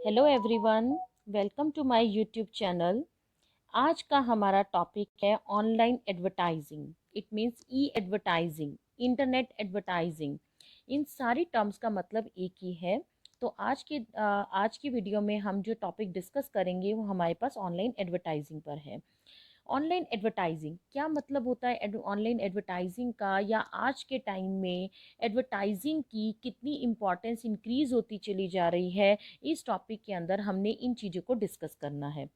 Hello everyone, welcome to my YouTube channel. आज का हमारा टॉपिक है online advertising. It means E advertising, internet advertising. इन सारी टर्म्स का मतलब एक ही है। तो आज की वीडियो में हम जो टॉपिक डिस्कस करेंगे वो हमारे पास ऑनलाइन एडवर्टाइजिंग पर है। ऑनलाइन एडवर्टाइजिंग क्या मतलब होता है ऑनलाइन एडवर्टाइजिंग का, या आज के टाइम में एडवर्टाइजिंग की कितनी इम्पोर्टेंस इंक्रीज होती चली जा रही है। इस टॉपिक के अंदर हमने इन चीज़ों को डिस्कस करना है।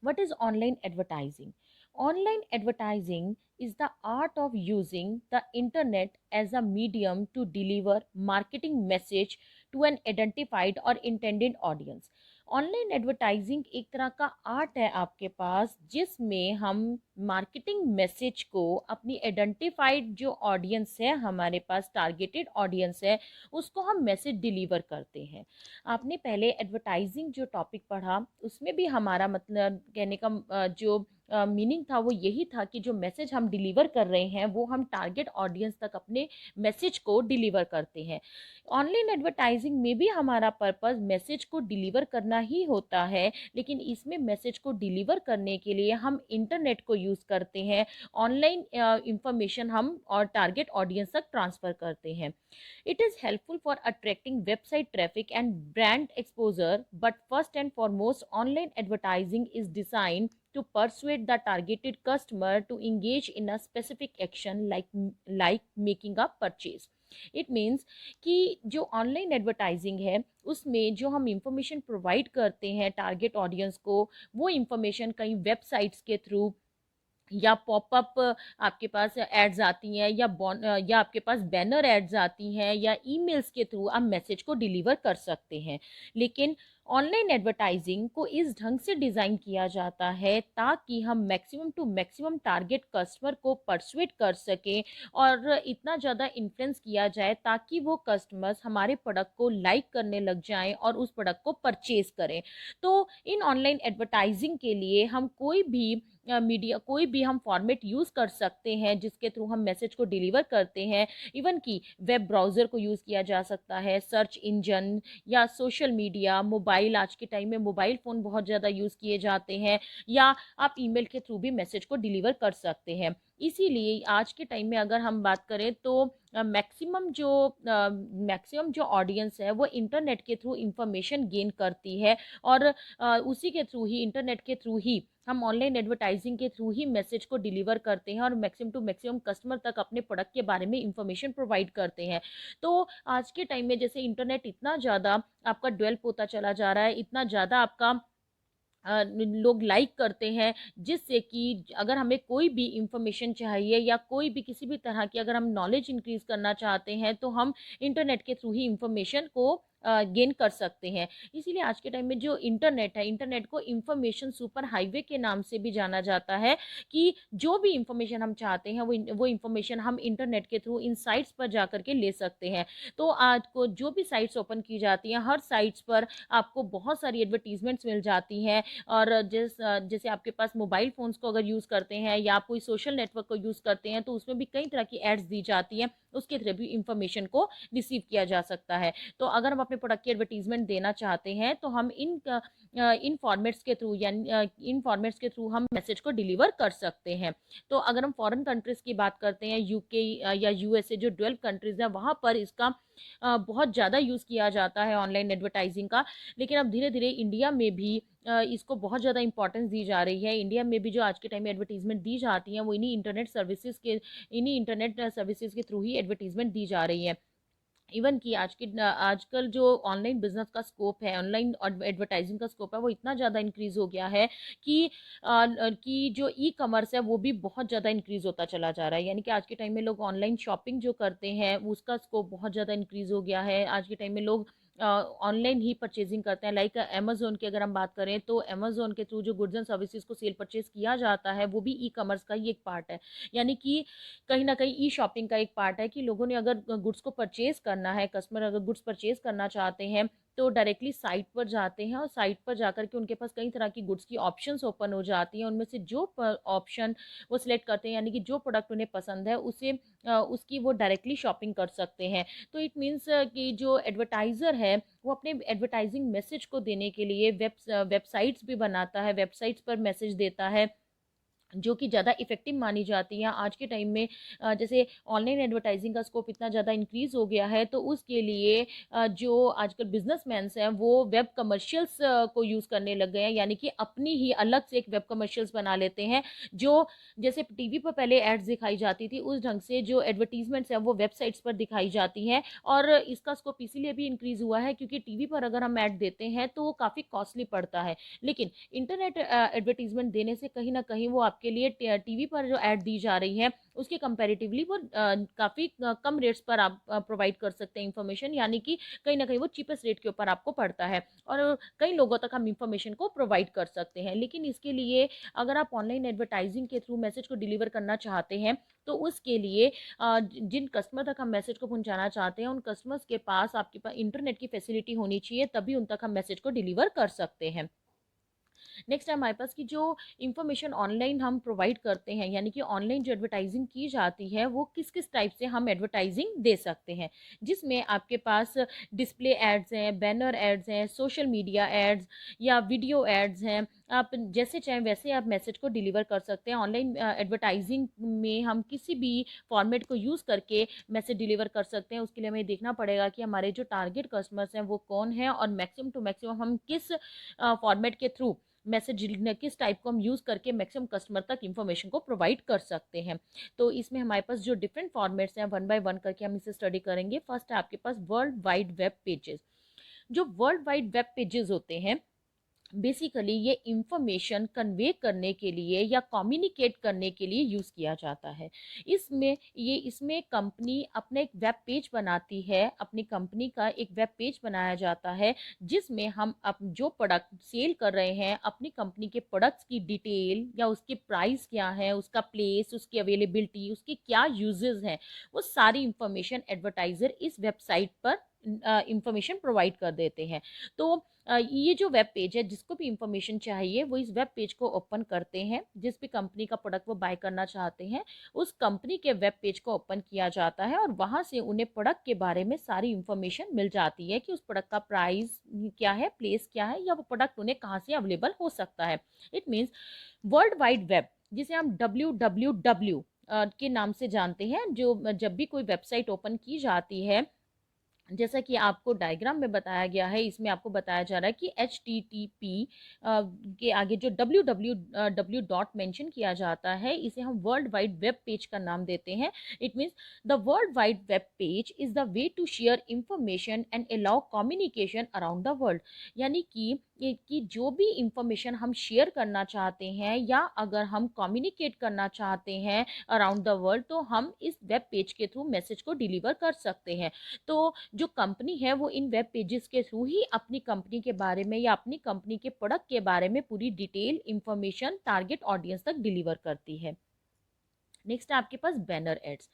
What is online advertising? Online advertising is the art of using the internet as a medium to deliver marketing message to an identified or intended audience. Online advertising एक तरह का आर्ट है आपके पास, जिसमें हम मार्केटिंग मैसेज को अपनी identified जो ऑडियंस है, हमारे पास टारगेटेड ऑडियंस है, उसको हम मैसेज डिलीवर करते हैं। आपने पहले एडवर्टाइजिंग जो टॉपिक पढ़ा उसमें भी हमारा मतलब कहने का जो मीनिंग था वो यही था कि जो मैसेज हम डिलीवर कर रहे हैं वो हम टारगेट ऑडियंस तक अपने मैसेज को डिलीवर करते हैं। ऑनलाइन एडवर्टाइजिंग में भी हमारा पर्पस मैसेज को डिलीवर करना ही होता है, लेकिन इसमें मैसेज को डिलीवर करने के लिए हम इंटरनेट को यूज़ करते हैं। ऑनलाइन इंफॉर्मेशन हम और टारगेट ऑडियंस तक ट्रांसफ़र करते हैं। It is helpful for attracting website traffic and brand exposure, but first and foremost, online advertising is designed to persuade the targeted customer to engage in a specific action like making a purchase. It means कि जो online advertising है उसमें जो हम information provide करते हैं target audience को, वो इंफॉर्मेशन कहीं वेबसाइट्स के थ्रू या पॉपअप आपके पास एड्स आती हैं, या आपके पास बैनर एड्स आती हैं, या ईमेल्स के थ्रू आप मैसेज को डिलीवर कर सकते हैं। लेकिन ऑनलाइन एडवर्टाइजिंग को इस ढंग से डिज़ाइन किया जाता है ताकि हम maximum to maximum target customer को परsuade कर सकें और इतना ज़्यादा इन्फ्लुएंस किया जाए ताकि वो कस्टमर्स हमारे प्रोडक्ट को लाइक करने लग जाएं और उस प्रोडक्ट को परचेज करें। तो इन ऑनलाइन एडवर्टाइजिंग के लिए हम कोई भी हम फॉर्मेट यूज़ कर सकते हैं जिसके थ्रू हम मैसेज को डिलीवर करते हैं। इवन कि वेब ब्राउज़र को यूज़ किया जा सकता है, सर्च इंजन या सोशल मीडिया, मोबाइल। आज के टाइम में मोबाइल फ़ोन बहुत ज़्यादा यूज़ किए जाते हैं, या आप ईमेल के थ्रू भी मैसेज को डिलीवर कर सकते हैं। इसीलिए आज के टाइम में अगर हम बात करें तो मैक्सिमम जो ऑडियंस है वो इंटरनेट के थ्रू इंफॉर्मेशन गेन करती है, और उसी के थ्रू ही, इंटरनेट के थ्रू ही हम ऑनलाइन एडवर्टाइजिंग के थ्रू ही मैसेज को डिलीवर करते हैं और मैक्सिमम टू मैक्सिमम कस्टमर तक अपने प्रोडक्ट के बारे में इंफॉर्मेशन प्रोवाइड करते हैं। तो आज के टाइम में जैसे इंटरनेट इतना ज़्यादा आपका डेवलप होता चला जा रहा है, इतना ज़्यादा आपका लोग लाइक करते हैं, जिससे कि अगर हमें कोई भी इंफॉर्मेशन चाहिए या कोई भी किसी भी तरह की अगर हम नॉलेज इंक्रीज करना चाहते हैं तो हम इंटरनेट के थ्रू ही इंफॉर्मेशन को गेन कर सकते हैं। इसीलिए आज के टाइम में जो इंटरनेट है, इंटरनेट को इंफॉर्मेशन सुपर हाईवे के नाम से भी जाना जाता है, कि जो भी इंफॉर्मेशन हम चाहते हैं वो इंफॉर्मेशन हम इंटरनेट के थ्रू इन साइट्स पर जा करके ले सकते हैं। तो आज को जो भी साइट्स ओपन की जाती हैं, हर साइट्स पर आपको बहुत सारी एडवर्टीजमेंट्स मिल जाती हैं। और जैसे आपके पास मोबाइल फ़ोन्स को अगर यूज़ करते हैं या आप कोई सोशल नेटवर्क को यूज़ करते हैं तो उसमें भी कई तरह की एड्स दी जाती हैं, उसके थ्रू भी इंफॉर्मेशन को रिसीव किया जा सकता है। तो अगर हम अपने प्रोडक्ट की एडवर्टीजमेंट देना चाहते हैं तो हम इन फॉर्मेट्स के थ्रू हम मैसेज को डिलीवर कर सकते हैं। तो अगर हम फॉरेन कंट्रीज़ की बात करते हैं, यूके या यूएसए, जो डेवलप कंट्रीज़ हैं, वहाँ पर इसका बहुत ज़्यादा यूज़ किया जाता है ऑनलाइन एडवर्टाइजिंग का। लेकिन अब धीरे धीरे इंडिया में भी इसको बहुत ज़्यादा इंपॉर्टेंस दी जा रही है। इंडिया में भी जो आज के टाइम में एडवर्टीजमेंट दी जाती हैं वो इन्हीं इंटरनेट सर्विसेज के थ्रू ही एडवर्टीजमेंट दी जा रही है। इवन कि आजकल जो ऑनलाइन बिजनेस का स्कोप है, ऑनलाइन एडवर्टाइजिंग का स्कोप है, वो इतना ज़्यादा इंक्रीज़ हो गया है कि जो ई कॉमर्स है वो भी बहुत ज़्यादा इंक्रीज़ होता चला जा रहा है। यानी कि आज के टाइम में लोग ऑनलाइन शॉपिंग जो करते हैं उसका स्कोप बहुत ज़्यादा इंक्रीज़ हो गया है। आज के टाइम में लोग ऑनलाइन ही परचेजिंग करते हैं। लाइक अमेज़ोन की अगर हम बात करें तो अमेज़ोन के थ्रू जो गुड्स एंड सर्विसेज को सेल परचेज किया जाता है वो भी ई कॉमर्स का ही एक पार्ट है। यानी कि कहीं ना कहीं ई शॉपिंग का एक पार्ट है कि लोगों ने अगर गुड्स को परचेज करना है, कस्टमर अगर गुड्स परचेज करना चाहते हैं तो डायरेक्टली साइट पर जाते हैं और साइट पर जाकर के उनके पास कई तरह की गुड्स की ऑप्शंस ओपन हो जाती हैं। उनमें से जो ऑप्शन वो सिलेक्ट करते हैं, यानी कि जो प्रोडक्ट उन्हें पसंद है उसे उसकी वो डायरेक्टली शॉपिंग कर सकते हैं। तो इट मीन्स कि जो एडवर्टाइज़र है वो अपने एडवर्टाइजिंग मैसेज को देने के लिए वेबसाइट्स भी बनाता है, वेबसाइट्स पर मैसेज देता है, जो कि ज़्यादा इफ़ेक्टिव मानी जाती हैं आज के टाइम में। जैसे ऑनलाइन एडवर्टाइजिंग का स्कोप इतना ज़्यादा इंक्रीज़ हो गया है, तो उसके लिए जो आजकल बिजनेसमैन्स हैं वो वेब कमर्शियल्स को यूज़ करने लग गए हैं, यानी कि अपनी ही अलग से एक वेब कमर्शियल्स बना लेते हैं। जो जैसे टीवी पर पहले एड्स दिखाई जाती थी, उस ढंग से जो एडवर्टीजमेंट्स हैं वो वेबसाइट्स पर दिखाई जाती हैं। और इसका स्कोप इसीलिए भी इंक्रीज़ हुआ है क्योंकि टीवी पर अगर हम ऐड देते हैं तो वो काफ़ी कॉस्टली पड़ता है, लेकिन इंटरनेट एडवर्टीजमेंट देने से कहीं ना कहीं वो आपके लिए टीवी पर जो ऐड दी जा रही है उसके कंपैरेटिवली वो काफ़ी कम रेट्स पर आप प्रोवाइड कर सकते हैं इंफॉर्मेशन, यानी कि कहीं ना कहीं वो चीपेस्ट रेट के ऊपर आपको पड़ता है और कई लोगों तक हम इंफॉर्मेशन को प्रोवाइड कर सकते हैं। लेकिन इसके लिए अगर आप ऑनलाइन एडवर्टाइजिंग के थ्रू मैसेज को डिलीवर करना चाहते हैं तो उसके लिए जिन कस्टमर तक हम मैसेज को पहुंचाना चाहते हैं उन कस्टमर्स के पास आपके पास इंटरनेट की फैसिलिटी होनी चाहिए, तभी उन तक हम मैसेज को डिलीवर कर सकते हैं। नेक्स्ट है हमारे पास कि जो इंफॉर्मेशन ऑनलाइन हम प्रोवाइड करते हैं, यानी कि ऑनलाइन जो एडवर्टाइजिंग की जाती है वो किस किस टाइप से हम एडवर्टाइजिंग दे सकते हैं, जिसमें आपके पास डिस्प्ले एड्स हैं, बैनर एड्स हैं, सोशल मीडिया एड्स या वीडियो एड्स हैं। आप जैसे चाहें वैसे आप मैसेज को डिलीवर कर सकते हैं। ऑनलाइन एडवर्टाइजिंग में हम किसी भी फॉर्मेट को यूज़ करके मैसेज डिलीवर कर सकते हैं। उसके लिए हमें देखना पड़ेगा कि हमारे जो टारगेट कस्टमर्स हैं वो कौन है और मैक्सिमम टू मैक्सिमम हम किस फॉर्मेट के थ्रू मैसेज किस टाइप को हम यूज़ करके मैक्सिमम कस्टमर तक इंफॉर्मेशन को प्रोवाइड कर सकते हैं। तो इसमें हमारे पास जो डिफरेंट फॉर्मेट्स हैं वन बाय वन करके हम इसे स्टडी करेंगे। फर्स्ट है आपके पास वर्ल्ड वाइड वेब पेजेस। जो वर्ल्ड वाइड वेब पेजेस होते हैं बेसिकली ये इंफॉर्मेशन कन्वे करने के लिए या कम्युनिकेट करने के लिए यूज़ किया जाता है। इसमें कंपनी अपना एक वेब पेज बनाती है, अपनी कंपनी का एक वेब पेज बनाया जाता है जिसमें हम जो प्रोडक्ट सेल कर रहे हैं अपनी कंपनी के प्रोडक्ट्स की डिटेल या उसके प्राइस क्या है, उसका प्लेस, उसकी अवेलेबिलिटी, उसके क्या यूजेस हैं, वो सारी इंफॉर्मेशन एडवर्टाइज़र इस वेबसाइट पर इंफॉर्मेशन प्रोवाइड कर देते हैं। तो ये जो वेब पेज है जिसको भी इंफॉर्मेशन चाहिए वो इस वेब पेज को ओपन करते हैं। जिस भी कंपनी का प्रोडक्ट वो बाय करना चाहते हैं उस कंपनी के वेब पेज को ओपन किया जाता है और वहाँ से उन्हें प्रोडक्ट के बारे में सारी इंफॉर्मेशन मिल जाती है कि उस प्रोडक्ट का प्राइस क्या है, प्लेस क्या है, या वो प्रोडक्ट उन्हें कहाँ से अवेलेबल हो सकता है। It means world wide web, जिसे हम WWW के नाम से जानते हैं, जो जब भी कोई वेबसाइट ओपन की जाती है जैसा कि आपको डायग्राम में बताया गया है, इसमें आपको बताया जा रहा है कि HTTP के आगे जो www डॉट मेंशन किया जाता है इसे हम वर्ल्ड वाइड वेब पेज का नाम देते हैं। It means the world wide web page is the way to share information and allow communication around the world. यानी कि जो भी इंफॉर्मेशन हम शेयर करना चाहते हैं या अगर हम कम्युनिकेट करना चाहते हैं अराउंड द वर्ल्ड तो हम इस वेब पेज के थ्रू मैसेज को डिलीवर कर सकते हैं। तो जो कंपनी है वो इन वेब पेजेस के थ्रू ही अपनी कंपनी के बारे में या अपनी कंपनी के प्रोडक्ट के बारे में पूरी डिटेल इंफॉर्मेशन टारगेट ऑडियंस तक डिलीवर करती है। नेक्स्ट है आपके पास बैनर एड्स।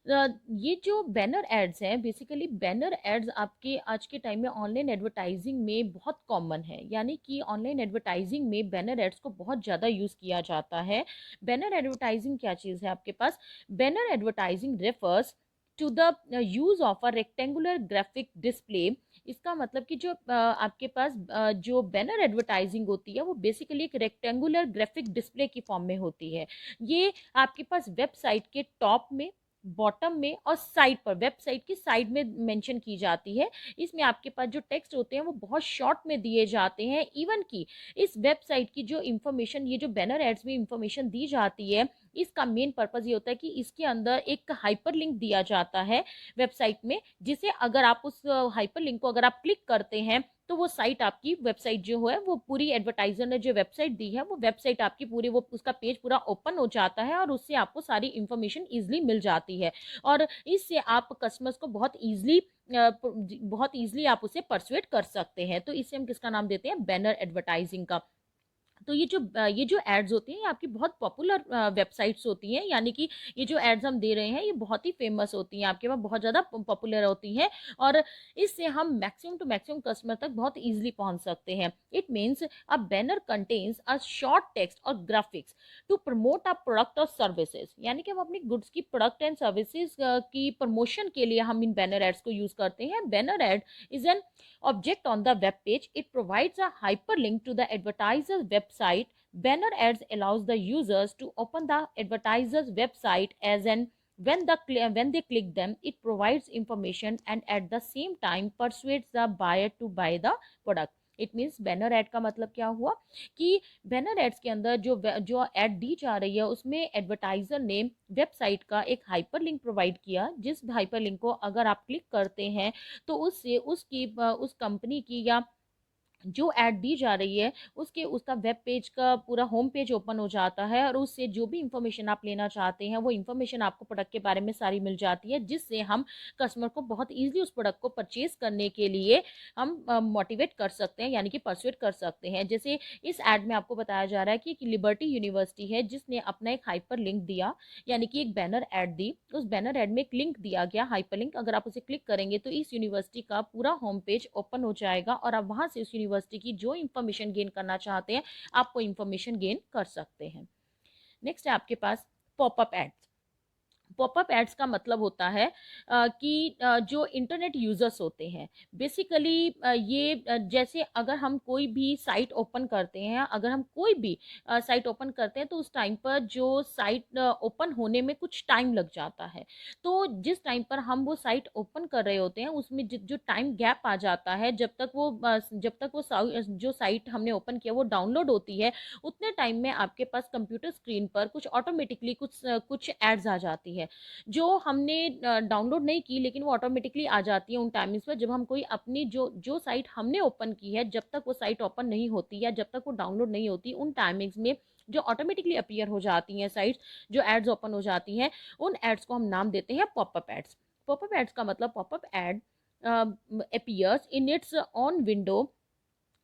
ये जो बैनर एड्स हैं बेसिकली बैनर एड्स आपके आज के टाइम में ऑनलाइन एडवर्टाइजिंग में बहुत कॉमन है, यानी कि ऑनलाइन एडवर्टाइजिंग में बैनर एड्स को बहुत ज़्यादा यूज़ किया जाता है। बैनर एडवर्टाइजिंग क्या चीज़ है आपके पास? Banner advertising refers to the use of a rectangular graphic display. इसका मतलब कि जो आपके पास जो बैनर एडवर्टाइजिंग होती है वो बेसिकली एक रेक्टेंगुलर ग्राफिक डिस्प्ले की फॉर्म में होती है। ये आपके पास वेबसाइट के टॉप में, बॉटम में और साइड पर, वेबसाइट की साइड में मेंशन की जाती है। इसमें आपके पास जो टेक्स्ट होते हैं वो बहुत शॉर्ट में दिए जाते हैं। इवन कि इस वेबसाइट की जो इंफॉर्मेशन, ये जो बैनर एड्स में इंफॉर्मेशन दी जाती है, इसका मेन पर्पज़ ये होता है कि इसके अंदर एक हाइपर लिंक दिया जाता है वेबसाइट में, जिसे अगर आप उस हाइपर लिंक को अगर आप क्लिक करते हैं तो वो साइट, आपकी वेबसाइट जो है वो पूरी, एडवर्टाइजर ने जो वेबसाइट दी है वो वेबसाइट आपकी पूरी, वो उसका पेज पूरा ओपन हो जाता है और उससे आपको सारी इंफॉर्मेशन ईजिली मिल जाती है और इससे आप कस्टमर्स को बहुत ईजिली आप उसे परसुएट कर सकते हैं। तो इससे हम किसका नाम देते हैं? बैनर एडवर्टाइजिंग का। तो ये जो एड्स होती हैं ये आपकी बहुत पॉपुलर वेबसाइट्स होती हैं, यानी कि ये जो एड्स हम दे रहे हैं ये बहुत ही फेमस होती हैं, आपके पास बहुत ज़्यादा पॉपुलर होती हैं, और इससे हम मैक्सिमम टू मैक्सिमम कस्टमर तक बहुत इजीली पहुंच सकते हैं। It means a banner contains a short text और graphics to promote a product और सर्विसेज, यानी कि हम अपनी गुड्स की प्रोडक्ट एंड सर्विसेज की प्रमोशन के लिए हम इन बैनर एड्स को यूज़ करते हैं। Banner ad is an object on the web page. It provides a hyperlink to the advertiser's website. Banner ads allows the users to open the advertiser's website as an when they click them, it provides information and at the same time persuades the buyer to buy the product. It means banner add का मतलब क्या हुआ कि banner ads के अंदर जो add दी जा रही है उसमें एडवर्टाइजर ने वेबसाइट का एक हाइपर लिंक प्रोवाइड किया, जिस हाइपर लिंक को अगर आप क्लिक करते हैं तो उससे उस कंपनी की या जो ऐड दी जा रही है उसका वेब पेज का पूरा होम पेज ओपन हो जाता है, और उससे जो भी इंफॉर्मेशन आप लेना चाहते हैं वो इंफॉर्मेशन आपको प्रोडक्ट के बारे में सारी मिल जाती है, जिससे हम कस्टमर को बहुत ईजिली उस प्रोडक्ट को परचेज करने के लिए हम मोटिवेट कर सकते हैं, यानी कि परसुएट कर सकते हैं। जैसे इस ऐड में आपको बताया जा रहा है कि एक लिबर्टी यूनिवर्सिटी है जिसने अपना एक हाइपर लिंक दिया, यानी कि एक बैनर ऐड दी। उस बैनर ऐड में एक लिंक दिया गया, हाइपर लिंक, अगर आप उसे क्लिक करेंगे तो इस यूनिवर्सिटी का पूरा होम पेज ओपन हो जाएगा और आप वहां से उस यूनिवर्सिटी की जो इंफॉर्मेशन गेन करना चाहते हैं आप वो इंफॉर्मेशन गेन कर सकते हैं। नेक्स्ट है आपके पास पॉपअप एड्स। पॉपअप एड्स का मतलब होता है कि जो इंटरनेट यूजर्स होते हैं बेसिकली ये जैसे अगर हम कोई भी साइट ओपन करते हैं, अगर हम कोई भी साइट ओपन करते हैं तो उस टाइम पर जो साइट ओपन होने में कुछ टाइम लग जाता है, तो जिस टाइम पर हम वो साइट ओपन कर रहे होते हैं उसमें जो टाइम गैप आ जाता है जब तक वो जो साइट हमने ओपन किया वो डाउनलोड होती है, उतने टाइम में आपके पास कंप्यूटर स्क्रीन पर कुछ ऑटोमेटिकली कुछ एड्स आ जाती है जो हमने डाउनलोड नहीं की, लेकिन वो ऑटोमेटिकली आ जाती है उन टाइमिंग्स पर जब हम कोई अपनी जो जो साइट हमने ओपन की है, जब तक वो साइट ओपन नहीं होती या जब तक वो डाउनलोड नहीं होती, उन टाइमिंग्स में जो ऑटोमेटिकली अपीयर हो जाती हैं साइट्स, जो एड्स ओपन हो जाती हैं, उन एड्स को हम नाम देते हैं पॉपअप एड्स। पॉपअप एड्स का मतलब popup ad appears in its own window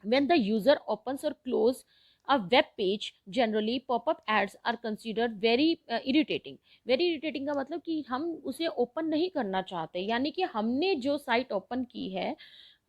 when the user opens or closes a web page. Generally pop-up ads are considered very irritating. Very irritating का मतलब कि हम उसे ओपन नहीं करना चाहते, यानी कि हमने जो साइट ओपन की है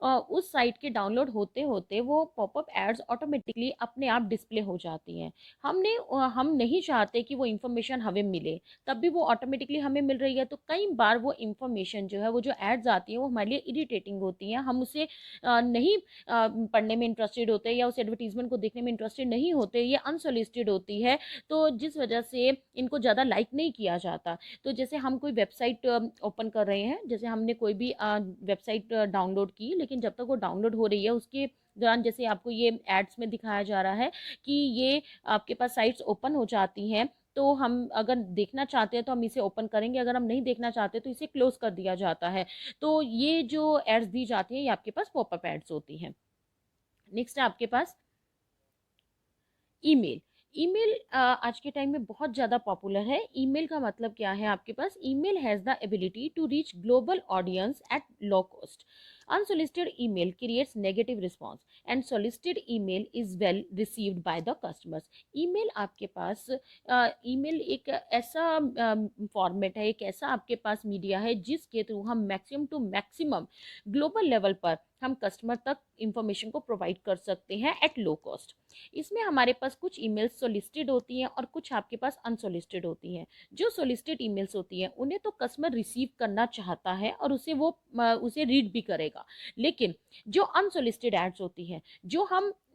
उस साइट के डाउनलोड होते होते वो पॉपअप एड्स ऑटोमेटिकली अपने आप डिस्प्ले हो जाती हैं। हम नहीं चाहते कि वो इन्फॉर्मेशन हमें मिले, तब भी वो ऑटोमेटिकली हमें मिल रही है, तो कई बार वो इन्फॉर्मेशन जो है वो जो एड्स आती हैं वो हमारे लिए इरिटेटिंग होती हैं, हम उसे नहीं पढ़ने में इंटरेस्टेड होते या उस एडवर्टीजमेंट को देखने में इंटरेस्टेड नहीं होते, ये अनसोलिसिटेड होती है, तो जिस वजह से इनको ज़्यादा लाइक नहीं किया जाता। तो जैसे हम कोई वेबसाइट ओपन कर रहे हैं, जैसे हमने कोई भी वेबसाइट डाउनलोड की, लेकिन जब तक वो डाउनलोड हो रही है उसके दौरान जैसे आपको ये एड्स में दिखाया जा रहा है कि ये आपके पास साइट्स ओपन हो जाती हैं, तो हम अगर देखना चाहते हैं तो हम इसे ओपन करेंगे, अगर हम नहीं देखना चाहते तो इसे क्लोज कर दिया जाता है। तो ये जो एड्स दी जाती हैं ये आपके पास पॉपअप एड्स होती हैं। नेक्स्ट है आपके पास ईमेल। ईमेल आज के टाइम में बहुत ज़्यादा पॉपुलर है। ईमेल का मतलब क्या है आपके पास? Email has the ability to reach global audience at low cost. Unsolicited email creates negative response and solicited email is well received by the customers. Email आपके पास ईमेल एक ऐसा फॉर्मेट है, एक ऐसा आपके पास मीडिया है जिसके थ्रू हम maximum to maximum global level पर हम कस्टमर तक इंफॉर्मेशन को प्रोवाइड कर सकते हैं एट लो कॉस्ट। इसमें हमारे पास कुछ ईमेल्स सोलिसिटेड होती हैं और कुछ आपके पास अनसोलिसिटेड होती हैं। जो सोलिसिटेड ईमेल्स होती हैं उन्हें तो कस्टमर रिसीव करना चाहता है और उसे रीड भी करेगा, लेकिन जो अनसोलिसिटेड एड्स होती हैं जो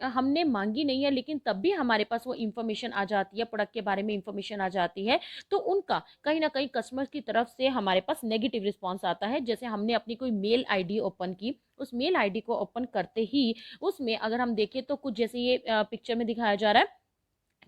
हमने मांगी नहीं है लेकिन तब भी हमारे पास वो इंफॉर्मेशन आ जाती है, प्रोडक्ट के बारे में इंफॉर्मेशन आ जाती है, तो उनका कहीं ना कहीं कस्टमर की तरफ से हमारे पास नेगेटिव रिस्पॉन्स आता है। जैसे हमने अपनी कोई मेल आईडी ओपन की, उस मेल आईडी को ओपन करते ही उसमें अगर हम देखें तो कुछ जैसे ये पिक्चर में दिखाया जा रहा है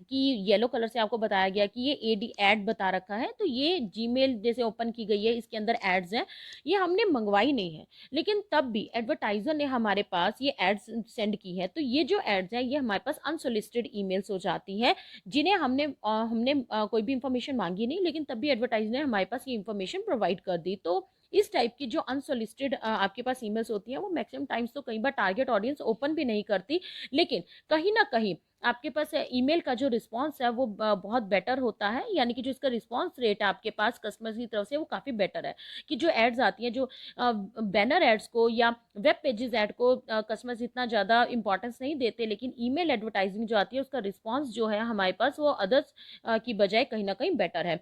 कि येलो कलर से आपको बताया गया कि ये एडी ऐड बता रखा है, तो ये जीमेल जैसे ओपन की गई है इसके अंदर एड्स हैं, ये हमने मंगवाई नहीं है, लेकिन तब भी एडवर्टाइजर ने हमारे पास ये एड्स सेंड की है, तो ये जो एड्स हैं ये हमारे पास अनसोलिसिटेड ईमेल्स हो जाती हैं जिन्हें हमने कोई भी इंफॉर्मेशन मांगी नहीं, लेकिन तब भी एडवर्टाइजर ने हमारे पास ये इंफॉर्मेशन प्रोवाइड कर दी। तो इस टाइप की जो अनसोलिसिटेड आपके पास ईमेल्स होती हैं वो मैक्सिमम टाइम्स तो कई बार टारगेट ऑडियंस ओपन भी नहीं करती, लेकिन कहीं ना कहीं आपके पास ईमेल का जो रिस्पॉन्स है वो बहुत बेटर होता है, यानी कि जो इसका रिस्पॉन्स रेट है आपके पास कस्टमर्स की तरफ से वो काफ़ी बेटर है। कि जो एड्स आती हैं, जो बैनर एड्स को या वेब पेजेस ऐड को कस्टमर्स इतना ज़्यादा इंपॉर्टेंस नहीं देते, लेकिन ईमेल एडवर्टाइजिंग जो आती है उसका रिस्पॉन्स जो है हमारे पास वो अदर्स की बजाय कहीं ना कहीं बेटर है।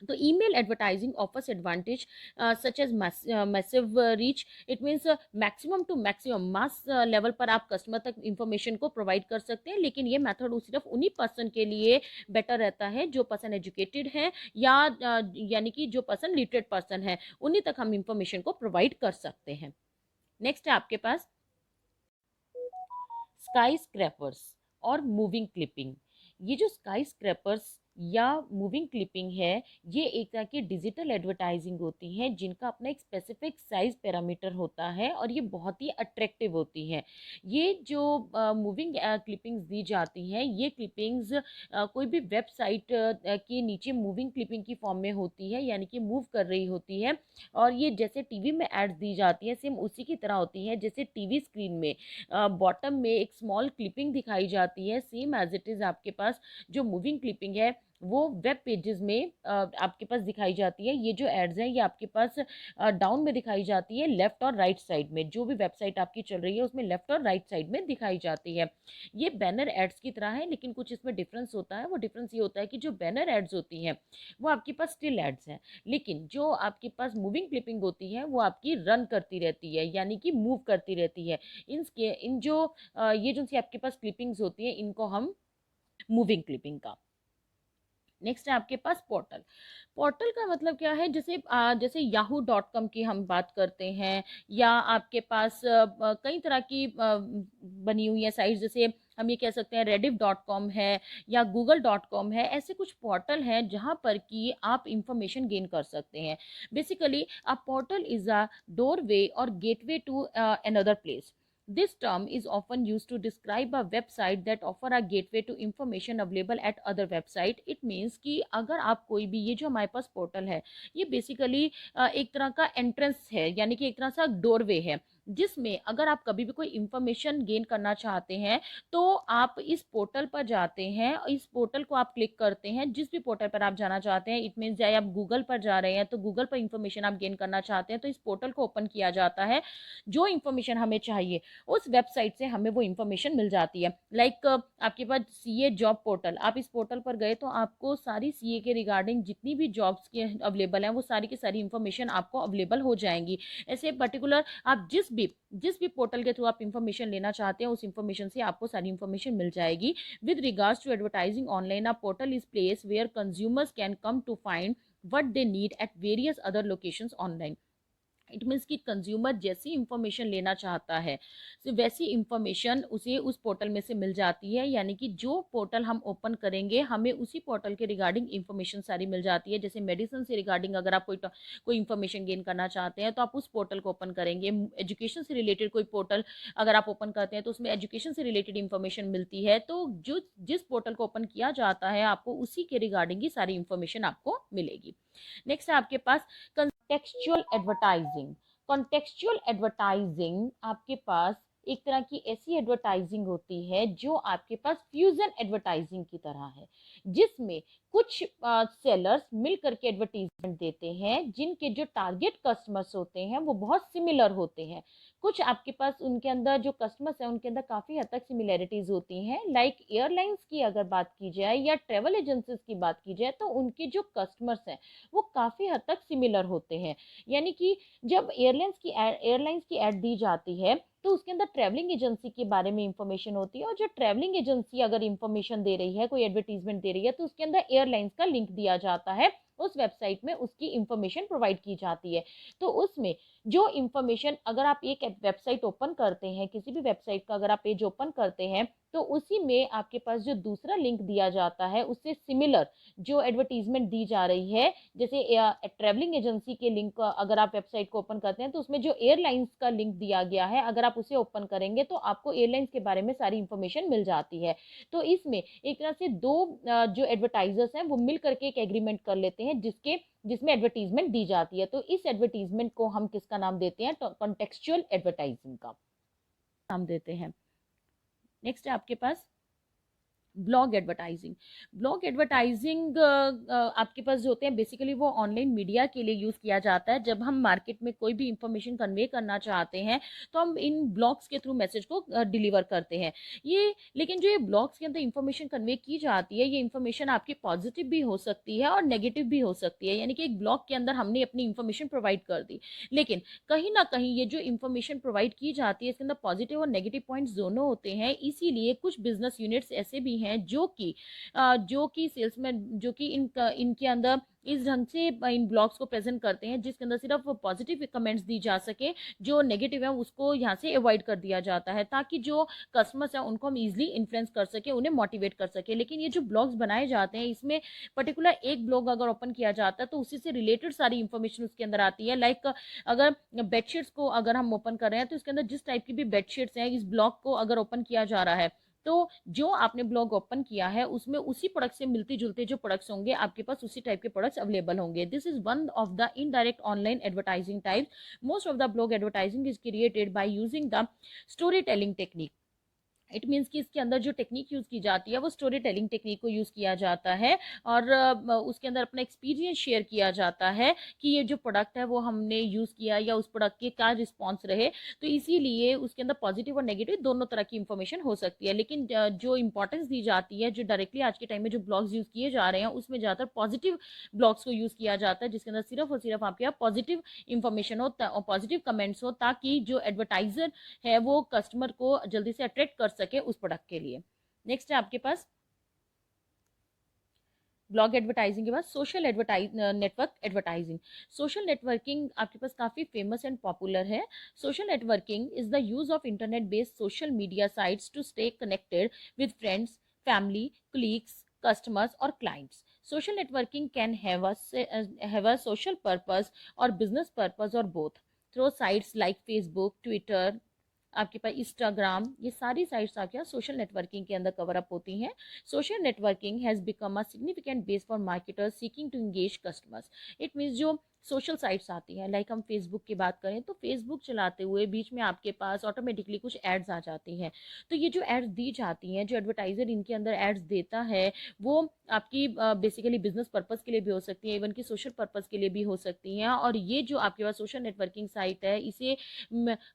तो email advertising offers advantage such as massive reach. It means maximum to maximum mass level पर आप कस्टमर तक इंफॉर्मेशन को प्रोवाइड कर सकते हैं, लेकिन ये मेथड सिर्फ उन्हीं पर्सन के लिए बेटर रहता है जो पर्सन एजुकेटेड है या यानी कि जो पर्सन लिटरेट पर्सन है, उन्हीं तक हम इंफॉर्मेशन को प्रोवाइड कर सकते हैं। नेक्स्ट है आपके पास स्काई स्क्रैपर्स और मूविंग क्लिपिंग। ये जो स्काई स्क्रैपर्स या मूविंग क्लिपिंग है, ये एक तरह की डिजिटल एडवर्टाइजिंग होती है जिनका अपना एक स्पेसिफिक साइज पैरामीटर होता है और ये बहुत ही अट्रैक्टिव होती है। ये जो मूविंग क्लिपिंग्स दी जाती हैं, ये क्लिपिंग्स कोई भी वेबसाइट के नीचे मूविंग क्लिपिंग की फॉर्म में होती है, यानी कि मूव कर रही होती है। और ये जैसे टीवी में एड्स दी जाती है, सेम उसी की तरह होती है। जैसे टीवी स्क्रीन में बॉटम में एक स्मॉल क्लिपिंग दिखाई जाती है, सेम एज इट इज़ आपके पास जो मूविंग क्लिपिंग है वो वेब पेजेस में आपके पास दिखाई जाती है। ये जो एड्स हैं ये आपके पास डाउन में दिखाई जाती है, लेफ्ट और राइट साइड में। जो भी वेबसाइट आपकी चल रही है उसमें लेफ्ट और राइट साइड में दिखाई जाती है। ये बैनर एड्स की तरह है, लेकिन कुछ इसमें डिफरेंस होता है। वो डिफरेंस ये होता है कि जो बैनर एड्स होती हैं वो आपके पास स्टिल एड्स हैं, लेकिन जो आपके पास मूविंग क्लिपिंग होती है वो आपकी रन करती रहती है, यानी कि मूव करती रहती है। इन जो ये जो सी आपके पास क्लिपिंग्स होती है इनको हम मूविंग क्लिपिंग का। नेक्स्ट है आपके पास पोर्टल। पोर्टल का मतलब क्या है, जैसे yahoo.com की हम बात करते हैं, या आपके पास कई तरह की बनी हुई है साइट्स, जैसे हम ये कह सकते हैं rediff.com है या google.com है। ऐसे कुछ पोर्टल हैं जहाँ पर कि आप इंफॉर्मेशन गेन कर सकते हैं। Basically a portal is a doorway और gateway to another place. This term is often used to describe a website that offer a gateway to information available at other website. It means कि अगर आप कोई भी, ये जो हमारे पास portal है ये बेसिकली एक तरह का एंट्रेंस है, यानी कि एक तरह सा डोरवे है, जिसमें अगर आप कभी भी कोई इंफॉर्मेशन गेन करना चाहते हैं तो आप इस पोर्टल पर जाते हैं, इस पोर्टल को आप क्लिक करते हैं। जिस भी पोर्टल पर आप जाना चाहते हैं, इट मीन्स चाहे आप गूगल पर जा रहे हैं तो गूगल पर इंफॉर्मेशन आप गेन करना चाहते हैं तो इस पोर्टल को ओपन किया जाता है। जो इंफॉर्मेशन हमें चाहिए उस वेबसाइट से हमें वो इन्फॉर्मेशन मिल जाती है। लाइक आपके पास सीए जॉब पोर्टल, आप इस पोर्टल पर गए तो आपको सारी सीए के रिगार्डिंग जितनी भी जॉब्स के अवेलेबल हैं वो सारी की सारी इन्फॉर्मेशन आपको अवेलेबल हो जाएंगी। ऐसे पर्टिकुलर आप जिस भी पोर्टल के थ्रू आप इन्फॉर्मेशन लेना चाहते हैं उस इन्फॉर्मेशन से आपको सारी इन्फॉर्मेशन मिल जाएगी। With regards to advertising online, a portal is place where consumers can come to find what they need at various other locations online. It means कि कंज्यूमर जैसी इंफॉर्मेशन लेना चाहता है तो वैसी इंफॉर्मेशन उसे उस पोर्टल में से मिल जाती है, यानी कि जो पोर्टल हम ओपन करेंगे हमें उसी पोर्टल के रिगार्डिंग इंफॉर्मेशन सारी मिल जाती है। जैसे मेडिसिन से रिगार्डिंग अगर आप कोई इंफॉर्मेशन गेन करना चाहते हैं तो आप उस पोर्टल को ओपन करेंगे। एजुकेशन से रिलेटेड कोई पोर्टल अगर आप ओपन करते हैं तो उसमें एजुकेशन से रिलेटेड इंफॉर्मेशन मिलती है। तो जो जिस पोर्टल को ओपन किया जाता है आपको उसी के रिगार्डिंग ही सारी इंफॉर्मेशन आपको मिलेगी। नेक्स्ट है आपके पास कॉन्टेक्चुअल एडवर्टाइजिंग। कॉन्टेक्चुअल एडवर्टाइजिंग आपके पास एक तरह की ऐसी एडवर्टाइजिंग होती है जो आपके पास फ्यूजन एडवर्टाइजिंग की तरह है, जिसमें कुछ सेलर्स मिल करके एडवर्टीजमेंट देते हैं जिनके जो टारगेट कस्टमर्स होते हैं वो बहुत सिमिलर होते हैं। कुछ आपके पास उनके अंदर जो कस्टमर्स हैं उनके अंदर काफ़ी हद तक सिमिलैरिटीज़ होती हैं। लाइक एयरलाइंस की अगर बात की जाए या ट्रेवल एजेंसीज की बात की जाए तो उनके जो कस्टमर्स हैं वो काफ़ी हद तक सिमिलर होते हैं। यानी कि जब एयरलाइंस की ऐड दी जाती है तो उसके अंदर ट्रैवलिंग एजेंसी के बारे में इंफॉर्मेशन होती है, और जो ट्रैवलिंग एजेंसी अगर इंफॉर्मेशन दे रही है, कोई एडवर्टीजमेंट दे रही है, तो उसके अंदर एयरलाइंस का लिंक दिया जाता है, उस वेबसाइट में उसकी इंफॉर्मेशन प्रोवाइड की जाती है। तो उसमें जो इंफॉर्मेशन अगर आप एक वेबसाइट ओपन करते हैं, किसी भी वेबसाइट का अगर आप पेज ओपन करते हैं तो उसी में आपके पास जो दूसरा लिंक दिया जाता है उससे सिमिलर जो एडवर्टीजमेंट दी जा रही है, जैसे ट्रैवलिंग एजेंसी के लिंक अगर आप वेबसाइट को ओपन करते हैं तो उसमें जो एयरलाइंस का लिंक दिया गया है अगर आप उसे ओपन करेंगे तो आपको एयरलाइंस के बारे में सारी इंफॉर्मेशन मिल जाती है। तो इसमें एक तरह से दो जो एडवर्टाइजर्स हैं वो मिल करके एक एग्रीमेंट कर लेते हैं जिसमें एडवर्टीजमेंट दी जाती है। तो इस एडवर्टीजमेंट को हम किसका नाम देते हैं, कॉन्टेक्चुअल एडवर्टाइजिंग का नाम देते हैं। नेक्स्ट है आपके पास ब्लॉग एडवर्टाइजिंग। ब्लॉग एडवर्टाइजिंग आपके पास जो होते हैं बेसिकली वो ऑनलाइन मीडिया के लिए यूज़ किया जाता है। जब हम मार्केट में कोई भी इंफॉर्मेशन कन्वे करना चाहते हैं तो हम इन ब्लॉग्स के थ्रू मैसेज को डिलीवर करते हैं। ये लेकिन जो ये ब्लॉग्स के अंदर इंफॉर्मेशन कन्वे की जाती है, ये इंफॉर्मेशन आपकी पॉजिटिव भी हो सकती है और नेगेटिव भी हो सकती है। यानी कि एक ब्लॉग के अंदर हमने अपनी इंफॉर्मेशन प्रोवाइड कर दी, लेकिन कहीं ना कहीं ये जो इंफॉर्मेशन प्रोवाइड की जाती है इसके अंदर पॉजिटिव और नेगेटिव पॉइंट्स दोनों होते हैं। इसीलिए कुछ बिजनेस यूनिट्स ऐसे भी हैं जो कि सेल्समैन जो कि इनके अंदर इस ढंग से इन ब्लॉग्स को प्रेजेंट करते हैं जिसके अंदर सिर्फ पॉजिटिव कमेंट्स दी जा सके, जो नेगेटिव है उसको यहाँ से अवॉइड कर दिया जाता है ताकि जो कस्टमर्स हैं उनको हम इजीली इन्फ्लुएंस कर सके, उन्हें मोटिवेट कर सके। लेकिन ये जो ब्लॉग्स बनाए जाते हैं इसमें पर्टिकुलर एक ब्लॉग अगर ओपन किया जाता है तो उसी से रिलेटेड सारी इंफॉर्मेशन उसके अंदर आती है। लाइक अगर बेडशीट्स को अगर हम ओपन कर रहे हैं तो इसके अंदर जिस टाइप की भी बेडशीट्स हैं इस ब्लॉग को अगर ओपन किया जा रहा है तो जो आपने ब्लॉग ओपन किया है उसमें उसी प्रोडक्ट से मिलते जुलते जो प्रोडक्ट्स होंगे आपके पास उसी टाइप के प्रोडक्ट्स अवेलेबल होंगे। This is one of the indirect online advertising type. Most of the blog advertising is created by using the story telling technique. It means कि इसके अंदर जो टेक्निक यूज़ की जाती है वो स्टोरी टेलिंग टेक्निक को यूज़ किया जाता है और उसके अंदर अपना एक्सपीरियंस शेयर किया जाता है कि ये जो प्रोडक्ट है वो हमने यूज़ किया या उस प्रोडक्ट के क्या रिस्पॉन्स रहे। तो इसीलिए उसके अंदर पॉजिटिव और नेगेटिव दोनों तरह की इंफॉर्मेशन हो सकती है। लेकिन जो इंपॉर्टेंस दी जाती है, जो डायरेक्टली आज के टाइम में जो ब्लॉग्स यूज़ किए जा रहे हैं उसमें ज़्यादातर पॉजिटिव ब्लॉग्स को यूज़ किया जाता है जिसके अंदर सिर्फ और सिर्फ आपके यहाँ पॉजिटिव इंफॉर्मेशन हो, पॉजिटिव कमेंट्स हो, ताकि जो एडवर्टाइजर है वो कस्टमर को जल्दी से अट्रैक्ट कर सके उस प्रोडक्ट के लिए। नेक्स्ट है आपके पास ब्लॉग एडवर्टाइजिंग के बाद social network advertising. Social networking आपके पास काफ़ी फेमस एंड पॉपुलर है। Social networking is the use of internet based social media sites to stay connected with friends, family, colleagues, customers or clients. Social networking can have a social purpose or business purpose or both through sites like Facebook, Twitter, आपके पास Instagram, ये सारी sites आपके यहाँ social networking के अंदर cover up होती हैं। Social networking has become a significant base for marketers seeking to engage customers. It means जो सोशल साइट्स आती हैं, लाइक हम फेसबुक की बात करें तो फेसबुक चलाते हुए बीच में आपके पास ऑटोमेटिकली कुछ एड्स आ जाती हैं। तो ये जो एड्स दी जाती हैं, जो एडवर्टाइजर इनके अंदर एड्स देता है, वो आपकी बेसिकली बिजनेस पर्पज़ के लिए भी हो सकती है, इवन कि सोशल पर्पज़ के लिए भी हो सकती हैं। और ये जो आपके पास सोशल नेटवर्किंग साइट है इसे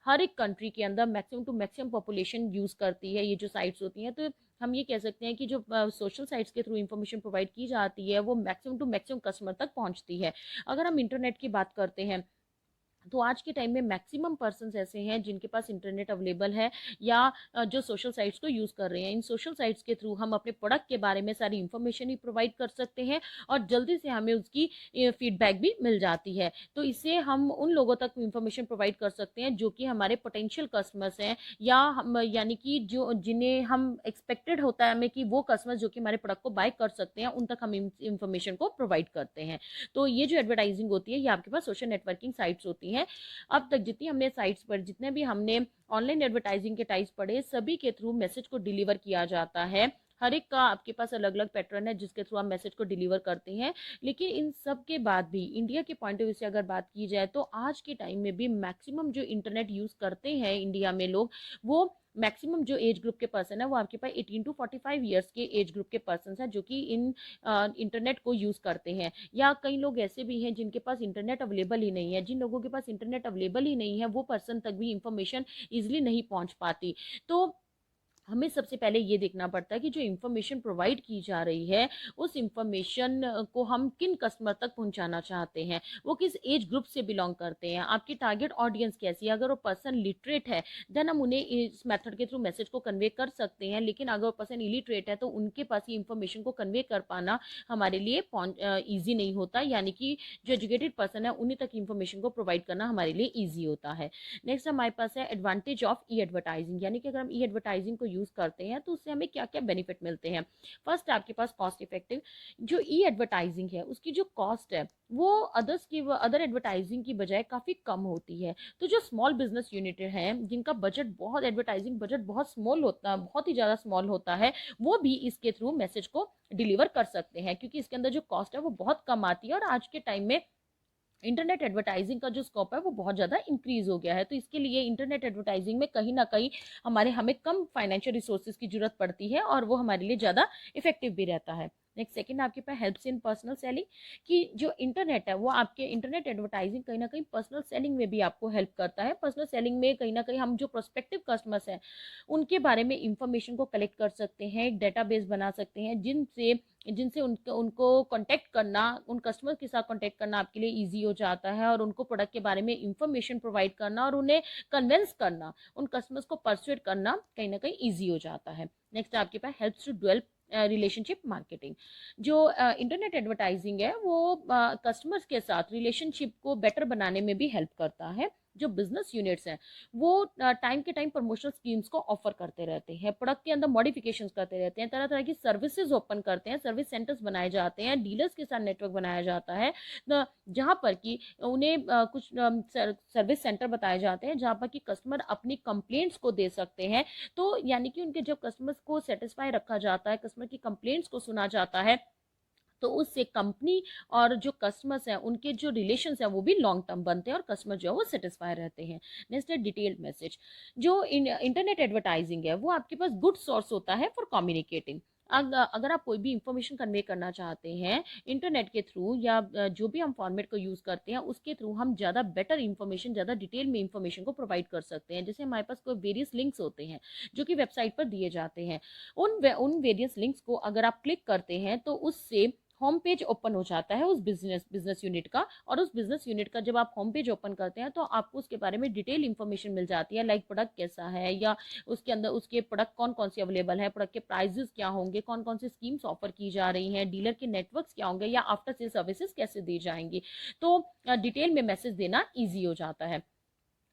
हर एक कंट्री के अंदर maximum to maximum population use करती है ये जो साइट्स होती हैं। तो हम ये कह सकते हैं कि जो सोशल साइट्स के थ्रू इंफॉर्मेशन प्रोवाइड की जाती है वो मैक्सिमम टू मैक्सिमम कस्टमर तक पहुंचती है। अगर हम इंटरनेट की बात करते हैं तो आज के टाइम में मैक्सिमम पर्सन्स ऐसे हैं जिनके पास इंटरनेट अवेलेबल है या जो सोशल साइट्स को यूज़ कर रहे हैं। इन सोशल साइट्स के थ्रू हम अपने प्रोडक्ट के बारे में सारी इंफॉर्मेशन ही प्रोवाइड कर सकते हैं और जल्दी से हमें उसकी फीडबैक भी मिल जाती है। तो इससे हम उन लोगों तक इंफॉर्मेशन प्रोवाइड कर सकते हैं जो कि हमारे पोटेंशियल कस्टमर्स हैं, या हम यानी कि जो जिन्हें हम एक्सपेक्टेड होता है हमें कि वो कस्टमर्स जो कि हमारे प्रोडक्ट को बाय कर सकते हैं उन तक हम इंफॉर्मेशन को प्रोवाइड करते हैं। तो ये जो एडवर्टाइजिंग होती है ये आपके पास सोशल नेटवर्किंग साइट्स होती हैं। अब तक जितनी हमने साइट्स पर जितने भी हमने ऑनलाइन एडवर्टाइजिंग के टाइप्स पढ़े सभी के थ्रू मैसेज को डिलीवर किया जाता है। हर एक का आपके पास अलग अलग पैटर्न है जिसके थ्रू आप मैसेज को डिलीवर करते हैं। लेकिन इन सब के बाद भी इंडिया के पॉइंट ऑफ व्यू से अगर बात की जाए तो आज के टाइम में भी मैक्सिमम जो इंटरनेट यूज़ करते हैं इंडिया में लोग, वो मैक्सिमम जो एज ग्रुप के पर्सन है वो आपके पास 18 to 45 ईयर्स के एज ग्रुप के पर्सन हैं जो कि इन इंटरनेट को यूज़ करते हैं। या कई लोग ऐसे भी हैं जिनके पास इंटरनेट अवेलेबल ही नहीं है। जिन लोगों के पास इंटरनेट अवेलेबल ही नहीं है वो पर्सन तक भी इंफॉर्मेशन ईजिली नहीं पहुंच पाती। तो हमें सबसे पहले ये देखना पड़ता है कि जो इन्फॉर्मेशन प्रोवाइड की जा रही है उस इन्फॉर्मेशन को हम किन कस्टमर तक पहुंचाना चाहते हैं, वो किस एज ग्रुप से बिलोंग करते हैं, आपकी टारगेट ऑडियंस कैसी है। अगर वो पर्सन लिटरेट है देन हम उन्हें इस मेथड के थ्रू मैसेज को कन्वे कर सकते हैं। लेकिन अगर वो पर्सन इलिटरेट है तो उनके पास ये इन्फॉर्मेशन को कन्वे कर पाना हमारे लिए ईजी नहीं होता। यानी कि जो एजुकेटेड पर्सन है उन्हीं तक इन्फॉर्मेशन को प्रोवाइड करना हमारे लिए ईजी होता है। नेक्स्ट हमारे पास है एडवांटेज ऑफ ई एडवर्टाइजिंग। यानी कि अगर हम ई एडवर्टाइजिंग को यूज़ करते हैं तो उससे हमें क्या क्या बेनिफिट मिलते हैं। फर्स्ट आपके पास कॉस्ट इफेक्टिव। जो ई एडवर्टाइजिंग है उसकी जो कॉस्ट है वो अदर एडवर्टाइजिंग की बजाय काफ़ी कम होती है। तो जो स्मॉल बिजनेस यूनिट हैं जिनका बजट बहुत एडवर्टाइजिंग बजट बहुत स्मॉल होता, बहुत ही ज़्यादा स्मॉल होता है, वो भी इसके थ्रू मैसेज को डिलीवर कर सकते हैं क्योंकि इसके अंदर जो कॉस्ट है वो बहुत कम आती है। और आज के टाइम में इंटरनेट एडवर्टाइजिंग का जो स्कोप है वो बहुत ज़्यादा इंक्रीज हो गया है। तो इसके लिए इंटरनेट एडवर्टाइजिंग में कहीं ना कहीं हमें कम फाइनेंशियल रिसोर्सेज की जरूरत पड़ती है और वो हमारे लिए ज़्यादा इफेक्टिव भी रहता है। नेक्स्ट सेकंड आपके पास हेल्प्स इन पर्सनल सेलिंग, कि जो इंटरनेट है वो आपके इंटरनेट एडवर्टाइजिंग कहीं ना कहीं पर्सनल सेलिंग में भी आपको हेल्प करता है। पर्सनल सेलिंग में कहीं ना कहीं हम जो प्रोस्पेक्टिव कस्टमर्स हैं उनके बारे में इंफॉर्मेशन को कलेक्ट कर सकते हैं, एक डेटाबेस बना सकते हैं जिनसे जिनसे उनको उनको कांटेक्ट करना, उन कस्टमर के साथ कांटेक्ट करना आपके लिए इजी हो जाता है, और उनको प्रोडक्ट के बारे में इंफॉर्मेशन प्रोवाइड करना और उन्हें कन्विंस करना, उन कस्टमर्स को परसुएट करना कहीं ना कहीं इजी हो जाता है। नेक्स्ट आपके पास helps to develop relationship marketing. जो इंटरनेट एडवर्टाइजिंग है वो कस्टमर्स के साथ रिलेशनशिप को बेटर बनाने में भी हेल्प करता है। जो बिजनेस यूनिट्स हैं वो टाइम के टाइम प्रमोशनल स्कीम्स को ऑफर करते रहते हैं, प्रोडक्ट के अंदर मॉडिफिकेशंस करते रहते हैं, तरह तरह की सर्विसेज ओपन करते हैं, सर्विस सेंटर्स बनाए जाते हैं, डीलर्स के साथ नेटवर्क बनाया जाता है, जहाँ पर कि उन्हें कुछ सर्विस सेंटर बताए जाते हैं जहाँ पर कि कस्टमर अपनी कंप्लेंट्स को दे सकते हैं। तो यानी कि उनके जब कस्टमर्स को सेटिस्फाई रखा जाता है, कस्टमर की कंप्लेंट्स को सुना जाता है, तो उससे कंपनी और जो कस्टमर्स हैं उनके जो रिलेशंस हैं वो भी लॉन्ग टर्म बनते हैं और कस्टमर जो है वो सेटिस्फाई रहते हैं। नेक्स्ट है डिटेल्ड मैसेज। जो इंटरनेट एडवर्टाइजिंग है वो आपके पास गुड सोर्स होता है फॉर कम्युनिकेटिंग। अगर आप कोई भी इंफॉर्मेशन कन्वे करना चाहते हैं इंटरनेट के थ्रू, या जो भी हम फॉर्मेट को यूज़ करते हैं उसके थ्रू हम ज़्यादा बेटर इंफॉर्मेशन, ज़्यादा डिटेल में इंफॉर्मेशन को प्रोवाइड कर सकते हैं। जैसे हमारे पास कोई वेरियस लिंक्स होते हैं जो कि वेबसाइट पर दिए जाते हैं, उन वेरियस लिंक्स को अगर आप क्लिक करते हैं तो उससे होम पेज ओपन हो जाता है उस बिजनेस यूनिट का, और उस बिजनेस यूनिट का जब आप होम पेज ओपन करते हैं तो आपको उसके बारे में डिटेल इंफॉर्मेशन मिल जाती है, लाइक प्रोडक्ट कैसा है, या उसके अंदर उसके प्रोडक्ट कौन कौन से अवेलेबल है, प्रोडक्ट के प्राइजेस क्या होंगे, कौन कौन सी स्कीम्स ऑफर की जा रही हैं, डीलर के नेटवर्क्स क्या होंगे, या आफ्टर सेल सर्विसेज कैसे दी जाएंगी। तो डिटेल में मैसेज देना ईजी हो जाता है।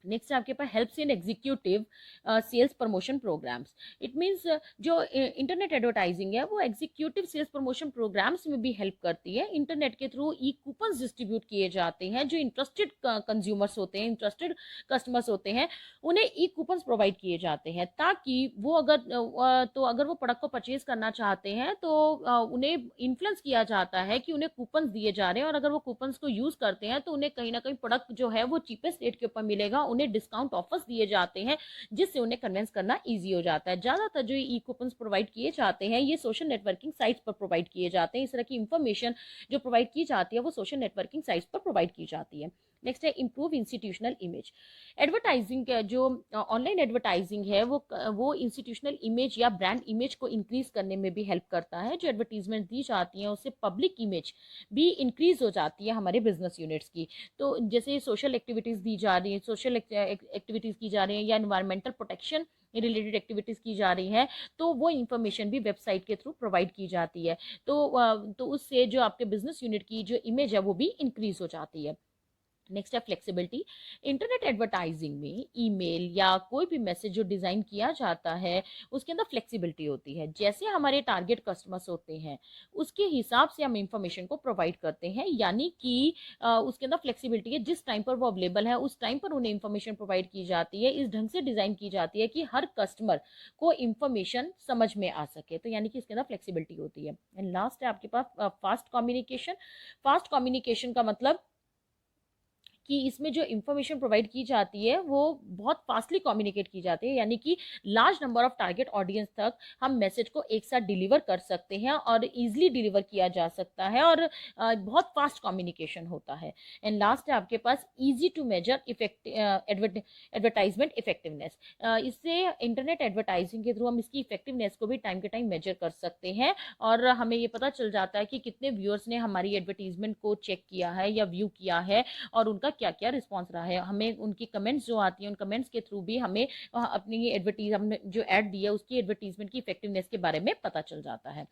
नेक्स्ट आपके पास helps in executive sales promotion programs. It means जो इंटरनेट एडवर्टाइजिंग है वो एग्जीक्यूटिव सेल्स प्रमोशन प्रोग्राम्स में भी हेल्प करती है। इंटरनेट के थ्रू ई कूपन्स डिस्ट्रीब्यूट किए जाते हैं, जो इंटरेस्टेड कंज्यूमर्स होते हैं, इंटरेस्टेड कस्टमर्स होते हैं, उन्हें ई कूपन्स प्रोवाइड किए जाते हैं, ताकि वो अगर वो प्रोडक्ट को परचेज करना चाहते हैं तो उन्हें इन्फ्लुएंस किया जाता है कि उन्हें कूपन्स दिए जा रहे हैं, और अगर वो कूपन्स को यूज करते हैं तो उन्हें कहीं ना कहीं प्रोडक्ट जो है वो चीपेस्ट रेट के ऊपर मिलेगा, उन्हें डिस्काउंट ऑफर्स दिए जाते हैं, जिससे उन्हें कन्विंस करना ईजी हो जाता है। ज़्यादातर जो ई कूपन्स प्रोवाइड किए जाते हैं ये सोशल नेटवर्किंग साइट्स पर प्रोवाइड किए जाते हैं। इस तरह की इंफॉर्मेशन जो प्रोवाइड की जाती है वो सोशल नेटवर्किंग साइट्स पर प्रोवाइड की जाती है। नेक्स्ट है इम्प्रूव इंस्टीट्यूशनल इमेज। एडवर्टाइजिंग जो ऑनलाइन एडवर्टाइजिंग है वो इंस्टीट्यूशनल इमेज या ब्रांड इमेज को इंक्रीज करने में भी हेल्प करता है। जो एडवर्टीजमेंट दी जाती है उससे पब्लिक इमेज भी इंक्रीज हो जाती है हमारे बिजनेस यूनिट्स की। तो जैसे सोशल एक्टिविटीज़ दी जा रही है, सोशल एक्टिविटीज़ की जा रही हैं, या इन्वायरमेंटल प्रोटेक्शन रिलेटेड एक्टिविटीज़ की जा रही हैं, तो वो इन्फॉर्मेशन भी वेबसाइट के थ्रू प्रोवाइड की जाती है। तो उससे जो आपके बिजनेस यूनिट की जो इमेज है वो भी इंक्रीज हो जाती है। नेक्स्ट है फ्लेक्सिबिलिटी। इंटरनेट एडवर्टाइजिंग में ईमेल या कोई भी मैसेज जो डिज़ाइन किया जाता है उसके अंदर फ्लेक्सिबिलिटी होती है। जैसे हमारे टारगेट कस्टमर्स होते हैं उसके हिसाब से हम इंफॉर्मेशन को प्रोवाइड करते हैं, यानी कि उसके अंदर फ्लेक्सिबिलिटी है, जिस टाइम पर वो अवेलेबल है उस टाइम पर उन्हें इंफॉर्मेशन प्रोवाइड की जाती है, इस ढंग से डिज़ाइन की जाती है कि हर कस्टमर को इंफॉर्मेशन समझ में आ सके। तो यानी कि इसके अंदर फ्लेक्सिबिलिटी होती है। एंड लास्ट है आपके पास फास्ट कम्युनिकेशन। फास्ट कम्युनिकेशन का मतलब कि इसमें जो इन्फॉर्मेशन प्रोवाइड की जाती है वो बहुत फास्टली कम्युनिकेट की जाती है, यानी कि large number of target audience तक हम मैसेज को एक साथ डिलीवर कर सकते हैं और इजीली डिलीवर किया जा सकता है, और बहुत फास्ट कम्युनिकेशन होता है। एंड लास्ट है आपके पास easy to measure advertisement effectiveness. इससे इंटरनेट एडवर्टाइजिंग के थ्रू हम इसकी इफेक्टिवनेस को भी टाइम के टाइम मेजर कर सकते हैं, और हमें ये पता चल जाता है कि कितने व्यूअर्स ने हमारी एडवर्टीजमेंट को चेक किया है या व्यू किया है, और उनका क्या क्या रिस्पॉन्स रहा है। हमें उनकी कमेंट्स जो आती हैं उन कमेंट्स के थ्रू भी हमें अपनी एडवर्टीज हमने जो ऐड दी है उसकी एडवर्टीजमेंट की इफेक्टिवनेस के बारे में पता चल जाता है।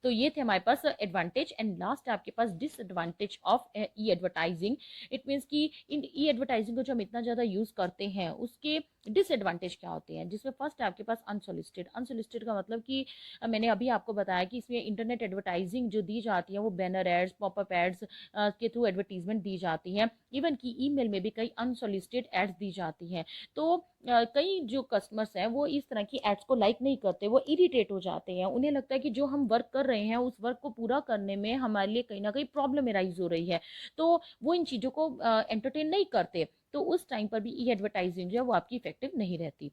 तो ये थे हमारे पास एडवांटेज। एंड लास्ट है आपके पास disadvantage of E advertising. It means कि इन ई एडवर्टाइजिंग को जो हम इतना ज़्यादा यूज़ करते हैं उसके डिसएडवांटेज क्या होते हैं, जिसमें फर्स्ट है आपके पास अनसोलिसिटेड। अनसोलिसिटेड का मतलब कि मैंने अभी आपको बताया कि इसमें इंटरनेट एडवर्टाइजिंग जो दी जाती है वो बैनर एड्स, पॉपअप एड्स के थ्रू एडवर्टीजमेंट दी जाती हैं। इवन कि ईमेल में भी कई अनसोलिसिटेड एड्स दी जाती हैं। तो कई जो कस्टमर्स हैं वो इस तरह की एड्स को लाइक नहीं करते, वो इरिटेट हो जाते हैं। उन्हें लगता है कि जो हम वर्क कर रहे हैं उस वर्क को पूरा करने में हमारे लिए कहीं ना कहीं प्रॉब्लम एराइज हो रही है, तो वो इन चीज़ों को एंटरटेन नहीं करते। तो उस टाइम पर भी ई एडवर्टाइजिंग जो है वो आपकी इफेक्टिव नहीं रहती।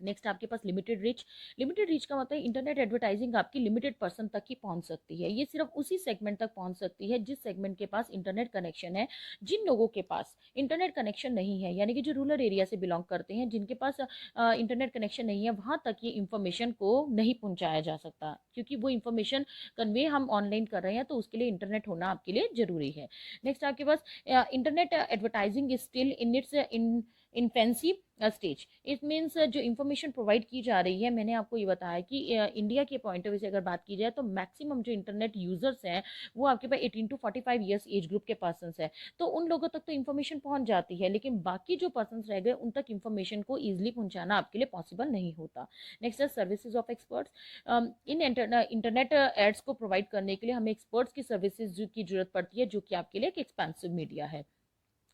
नेक्स्ट आपके पास लिमिटेड रीच। लिमिटेड रीच का मतलब इंटरनेट एडवर्टाइजिंग आपकी लिमिटेड पर्सन तक ही पहुंच सकती है। ये सिर्फ उसी सेगमेंट तक पहुंच सकती है जिस सेगमेंट के पास इंटरनेट कनेक्शन है। जिन लोगों के पास इंटरनेट कनेक्शन नहीं है, यानी कि जो रूरल एरिया से बिलोंग करते हैं, जिनके पास इंटरनेट कनेक्शन नहीं है, वहां तक ये इंफॉर्मेशन को नहीं पहुंचाया जा सकता, क्योंकि वो इंफॉर्मेशन कन्वे हम ऑनलाइन कर रहे हैं, तो उसके लिए इंटरनेट होना आपके लिए जरूरी है। नेक्स्ट आपके पास internet advertising is still in its infancy stage. It means जो इन्फॉर्मेशन प्रोवाइड की जा रही है, मैंने आपको ये बताया कि इंडिया के पॉइंट ऑफ व्यू से अगर बात की जाए तो मैक्सिमम जो इंटरनेट यूजर्स हैं वो आपके पास 18 to 45 ईयर्स एज ग्रुप के पर्सनस है। तो उन लोगों तक तो इन्फॉर्मेशन पहुंच जाती है, लेकिन बाकी जो पर्सनस रह गए उन तक इन्फॉर्मेशन को ईजिली पहुंचाना आपके लिए पॉसिबल नहीं होता। नेक्स्ट है सर्विसेज ऑफ एक्सपर्ट्स। इन इंटरनेट एड्स को प्रोवाइड करने के लिए हमें एक्सपर्ट्स की सर्विसेज की जरूरत पड़ती है, जो कि आपके लिए एक एक्सपेंसिव मीडिया है।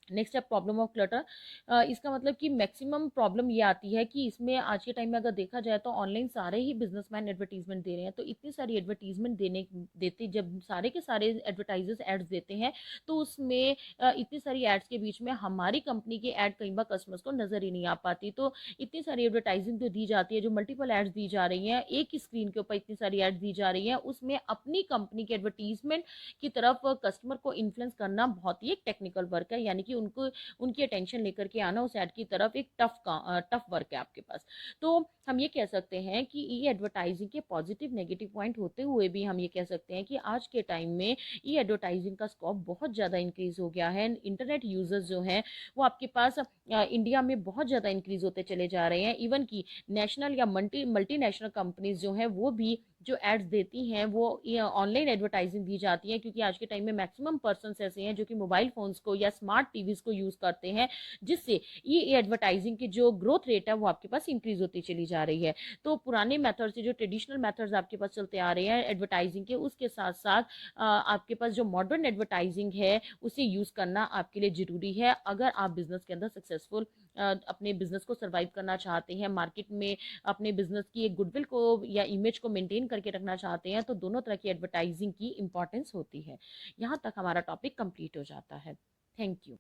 नेक्स्ट है प्रॉब्लम ऑफ क्लटर। इसका मतलब कि मैक्सिमम प्रॉब्लम ये आती है कि इसमें आज के टाइम में अगर देखा जाए तो ऑनलाइन सारे ही बिजनेसमैन एडवर्टीजमेंट दे रहे हैं, तो इतनी सारी एडवर्टीजमेंट देते जब सारे के सारे एडवर्टाइजर्स एड्स देते हैं, तो उसमें इतनी सारी एड्स के बीच में हमारी कंपनी की एड कई बार कस्टमर्स को नजर ही नहीं आ पाती। तो इतनी सारी एडवर्टाइजिंग जो दी जाती है, जो मल्टीपल एड्स दी जा रही हैं, एक ही स्क्रीन के ऊपर इतनी सारी एड्स दी जा रही हैं, उसमें अपनी कंपनी के एडवर्टीजमेंट की तरफ कस्टमर को इन्फ्लुएंस करना बहुत ही एक टेक्निकल वर्क है, यानी कि उनको उनकी अटेंशन लेकर के आना उस ऐड की तरफ एक टफ वर्क है आपके पास। तो हम ये कह सकते हैं कि ई एडवर्टाइजिंग के पॉजिटिव नेगेटिव पॉइंट होते हुए भी हम ये कह सकते हैं कि आज के टाइम में ई एडवर्टाइजिंग का स्कोप बहुत ज़्यादा इंक्रीज हो गया है। इंटरनेट यूजर्स जो हैं वो आपके पास इंडिया में बहुत ज़्यादा इंक्रीज होते चले जा रहे हैं। इवन की नेशनल या मल्टीनेशनल कंपनीज जो हैं वो भी जो एड्स देती हैं वो ऑनलाइन एडवर्टाइजिंग दी जाती है, क्योंकि आज के टाइम में मैक्सिमम पर्सन्स ऐसे हैं जो कि मोबाइल फोन्स को या स्मार्ट टीवीज को यूज़ करते हैं, जिससे ये एडवर्टाइजिंग की जो ग्रोथ रेट है वो आपके पास इंक्रीज होती चली जा रही है। तो पुराने मेथड से जो ट्रेडिशनल मेथड्स आपके पास चलते आ रहे हैं एडवर्टाइजिंग के, उसके साथ साथ आपके पास जो मॉडर्न एडवर्टाइजिंग है उसे यूज़ करना आपके लिए ज़रूरी है, अगर आप बिजनेस के अंदर सक्सेसफुल अपने बिजनेस को सर्वाइव करना चाहते हैं, मार्केट में अपने बिजनेस की एक गुडविल को या इमेज को मेंटेन करके रखना चाहते हैं, तो दोनों तरह की एडवर्टाइजिंग की इंपॉर्टेंस होती है। यहाँ तक हमारा टॉपिक कंप्लीट हो जाता है। Thank you.